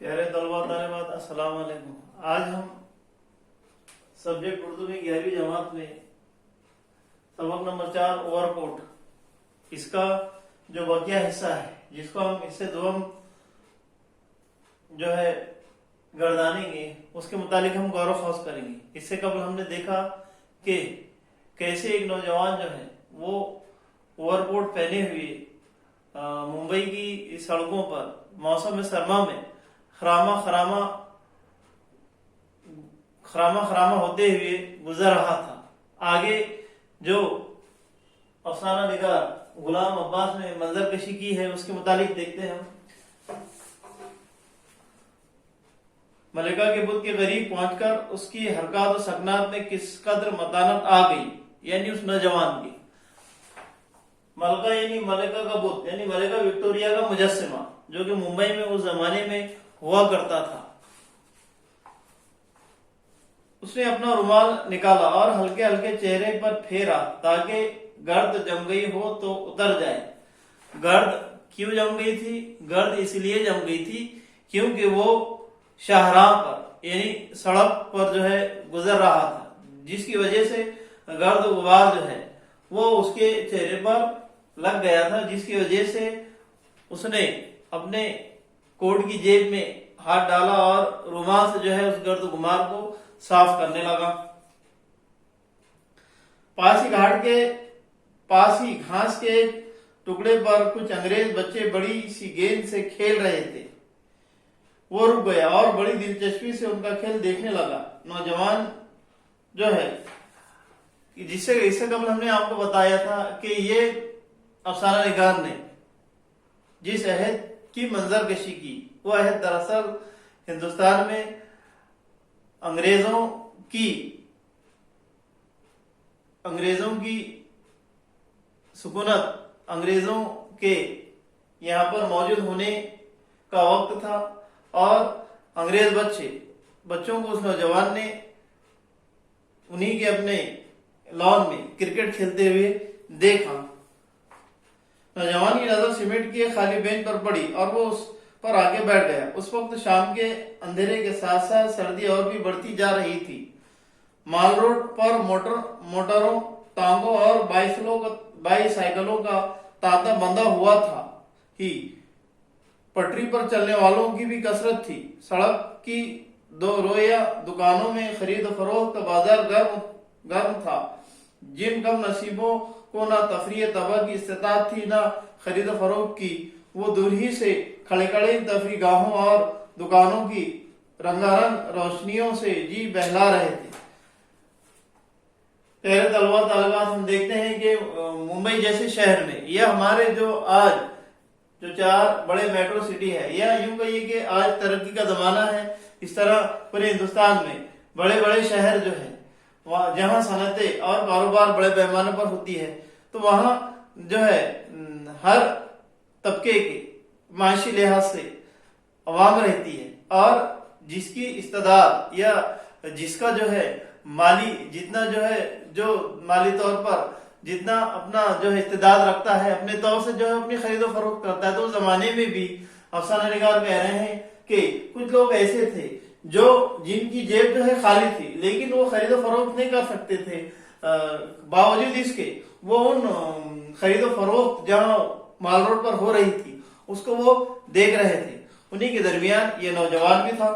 प्यारे तलबा तालिबात अस्सलाम वालेकुम। आज हम सब्जेक्ट उर्दू में 11वीं जमात में सबक नंबर 4 ओवरकोट, इसका जो बकिया हिस्सा है जिसको हम इससे दुम जो है गर्दानेंगे उसके मुतालिक हम गौर खौस करेंगे। इससे कबल हमने देखा कि कैसे एक नौजवान जो है वो ओवरकोट पहने हुए मुंबई की सड़कों पर मौसम सरमा में खरामा खरामा होते हुए गुजर रहा था। आगे जो अफसाना निगार गुलाम अब्बास ने मंजर कशी की है उसके मुतालिक देखते हैं हम। मलिका के बुत के करीब पहुंचकर उसकी हरकत और सकनात में किस कदर मतानत आ गई, यानी उस नौजवान की। मलका यानी मलिका का बुत यानी मलिका विक्टोरिया का मुजस्सिमा, जो कि मुंबई में उस जमाने में हुआ करता था। उसने अपना रुमाल निकाला और हल्के हल्के चेहरे पर फेरा ताकि गर्द जम गई हो तो उतर जाए। गर्द क्यों जम गई थी? गर्द इसलिए जम गई थी क्योंकि वो शाहराह पर यानी सड़क पर जो है गुजर रहा था, जिसकी वजह से गर्द गुबार जो है वो उसके चेहरे पर लग गया था, जिसकी वजह से उसने अपने कोट की जेब में हाथ डाला और रुमाल से जो है उस गर्द गुमार को साफ करने लगा। पास ही घास के टुकड़े पर कुछ अंग्रेज बच्चे बड़ी सी गेंद से खेल रहे थे। वो रुक गया और बड़ी दिलचस्पी से उनका खेल देखने लगा। नौजवान जो है जिससे इससे कबल हमने आपको बताया था कि ये अफसाना निगार ने जिस अहद की मंजर कशी की, वो अहद दरअसल हिंदुस्तान में अंग्रेजों की सुकूनत, अंग्रेजों के यहाँ पर मौजूद होने का वक्त था और अंग्रेज बच्चों को उस नौजवान ने उन्हीं के अपने लॉन में क्रिकेट खेलते हुए देखा। नौजवान की नजर सीमेंट की खाली बेंच पर पड़ी और वो उस पर आके बैठ गया। उस वक्त शाम के अंधेरे के साथ साथ सर्दी और भी बढ़ती जा रही थी। माल रोड पर मोटरों, टांगों और बाईसाइकिलों का तांता बंधा हुआ था ही पटरी पर चलने वालों की भी कसरत थी। सड़क की दो रोया दुकानों में खरीद फरोख्त का बाजार गर्म था। जिन कम नसीबों को ना तफरीह तबा की इस्तेताअत थी ना खरीद फरोख्त की, वो दूर ही से खड़े तफरी गाहों और दुकानों की रंगारंग रोशनियों से जी बहला रहे थे। प्यारे तलबा तालिबात, हम देखते हैं कि मुंबई जैसे शहर में या हमारे जो आज जो 4 बड़े मेट्रो सिटी है, या यूं कहिए कि आज तरक्की का जमाना है, इस तरह पूरे हिंदुस्तान में बड़े बड़े शहर जो है जहां सनतें और कारोबार बड़े पैमाने पर होती है, तो वहां जो है हर तबके के माशी लिहाज से अवाम रहती है और जिसकी इस्तेदाद या जिसका जो है जो माली तौर पर जितना अपना जो है इस्तेदाद रखता है, अपने तौर से जो है अपनी खरीदो फरोख्त करता है। तो उस जमाने में भी अफसाना निगार कह रहे हैं कि कुछ लोग ऐसे थे जिनकी जेब जो है खाली थी, लेकिन वो खरीदो फरोख्त नहीं कर सकते थे। बावजूद इसके वो उन खरीदो फरोख्त जहां माल रोड पर हो रही थी उसको वो देख रहे थे। उन्हीं के दरमियान ये नौजवान भी था।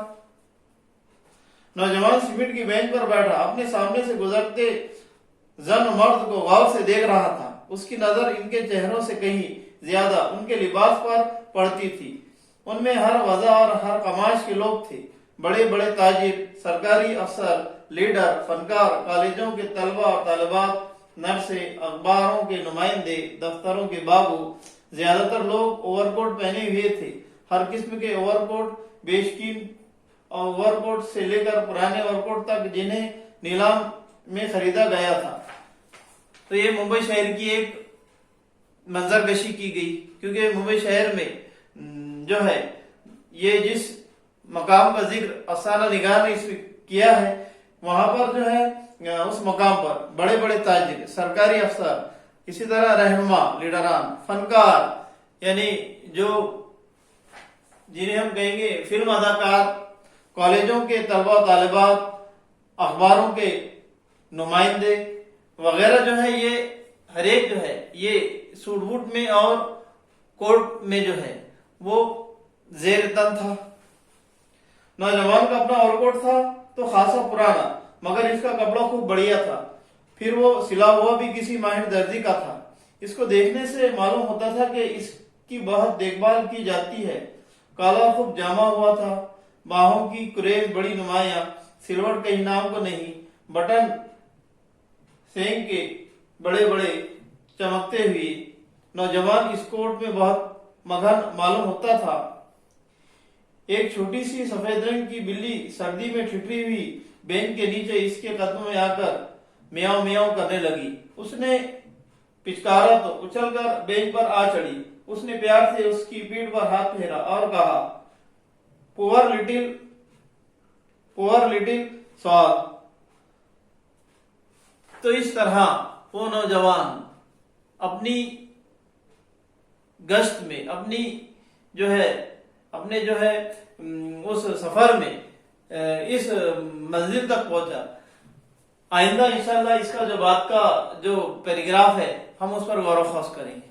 नौजवान सीमेंट की बेंच पर बैठा अपने सामने से गुजरते जन मर्द को गौर से देख रहा था। उसकी नजर इनके चेहरों से कहीं ज्यादा उनके लिबास पर पड़ती थी। उनमें हर वजह और हर कमाश के लोग थे। बड़े बड़े ताजिर, सरकारी अफसर, लीडर, फनकार, कॉलेजों के तलबा और तालिबात, नर्से, अखबारों के नुमाइंदे, दफ्तरों के बाबू, ज्यादातर लोग ओवरकोट पहने हुए थे। हर किस्म के ओवरकोट, बेशकीन ओवरकोट से लेकर पुराने ओवरकोट तक जिन्हें नीलाम में खरीदा गया था। तो ये मुंबई शहर की एक मंजरकशी की गई, क्योंकि मुंबई शहर में जो है ये जिस मकाम का जिक्र अफसाना निगार ने इसमें किया है, वहां पर जो है उस मकाम पर बड़े बड़े ताजिर, सरकारी अफसर, इसी तरह रहनुमा, लीडरान, फनकार, यानी जो جنہیں ہم کہیں گے فلم اداکار، کالجوں کے طلبہ طالبات، اخباروں کے نمائندے وغیرہ جو ہے، یہ ہر ایک جو ہے یہ سوٹ بوٹ میں اور کوٹ میں جو ہے وہ زیر تن تھا۔ نوجوان کا اپنا اور کوٹ تھا تو خاصا پرانا، مگر اس کا کپڑا خوب بڑھیا تھا، پھر وہ سلا ہوا بھی کسی ماہر درزی کا تھا۔ اس کو دیکھنے سے معلوم ہوتا تھا کہ اس کی بہت دیکھ بھال کی جاتی ہے۔ کالا خوب جاما ہوا تھا، باہوں کی کریز بڑی نمایاں، سلوٹ کہیں نام کو نہیں، بٹن سینگ کے بڑے بڑے چمکتے ہوئے۔ نوجوان اس کوٹ میں بہت مگن معلوم ہوتا تھا۔ ایک چھوٹی سی سفید رنگ کی بلی سردی میں ٹھٹری ہوئی بینچ کے نیچے اس کے قدموں میں آ کر میاؤں میاؤں کرنے لگی۔ اس نے پچکارا تو اچھل کر بینچ پر آ چڑھی۔ اس نے پیار سے اس کی پیٹھ پر ہاتھ پھیرا اور کہا، پور لٹل سوال۔ تو اس طرح وہ نوجوان اپنی گشت میں اپنے جو ہے اس سفر میں اس منزل تک پہنچا۔ آئندہ انشاءاللہ اس کا جو بات کا جو پیراگراف ہے ہم اس پر غور و خوض کریں گے۔